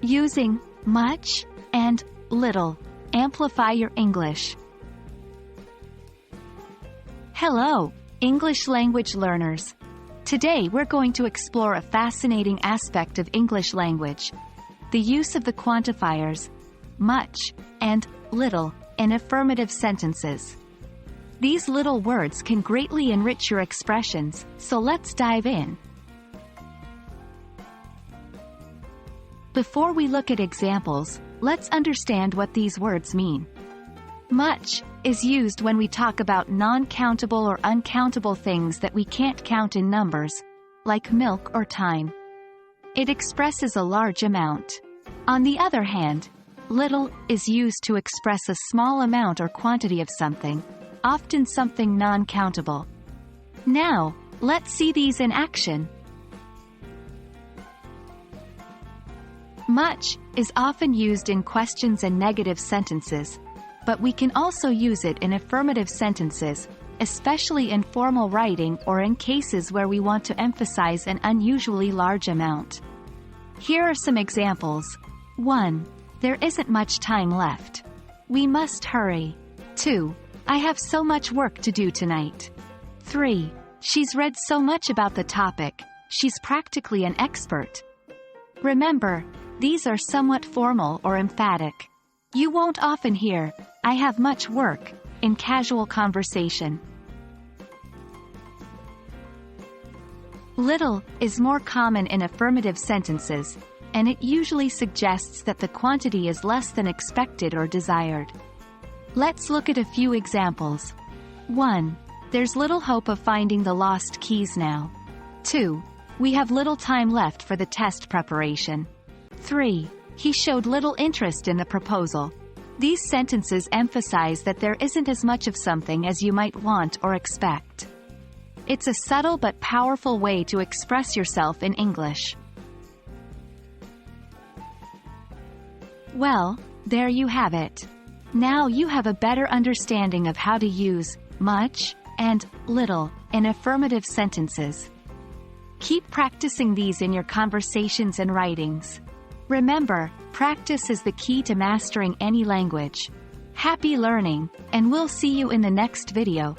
Using much and little. Amplify your English. Hello, English language learners. Today we're going to explore a fascinating aspect of English language: the use of the quantifiers, much and little, in affirmative sentences. These little words can greatly enrich your expressions, so let's dive in. Before we look at examples, let's understand what these words mean. Much is used when we talk about non-countable or uncountable things that we can't count in numbers, like milk or time. It expresses a large amount. On the other hand, little is used to express a small amount or quantity of something, often something non-countable. Now, let's see these in action. Much is often used in questions and negative sentences, but we can also use it in affirmative sentences, especially in formal writing or in cases where we want to emphasize an unusually large amount. Here are some examples. 1. There isn't much time left. We must hurry. 2. I have so much work to do tonight. 3. She's read so much about the topic, she's practically an expert. Remember, these are somewhat formal or emphatic. You won't often hear, I have much work, in casual conversation. Little is more common in affirmative sentences, and it usually suggests that the quantity is less than expected or desired. Let's look at a few examples. 1. There's little hope of finding the lost keys now. 2. We have little time left for the test preparation. 3. He showed little interest in the proposal. These sentences emphasize that there isn't as much of something as you might want or expect. It's a subtle but powerful way to express yourself in English. Well, there you have it. Now you have a better understanding of how to use much and little in affirmative sentences. Keep practicing these in your conversations and writings. Remember, practice is the key to mastering any language. Happy learning, and we'll see you in the next video.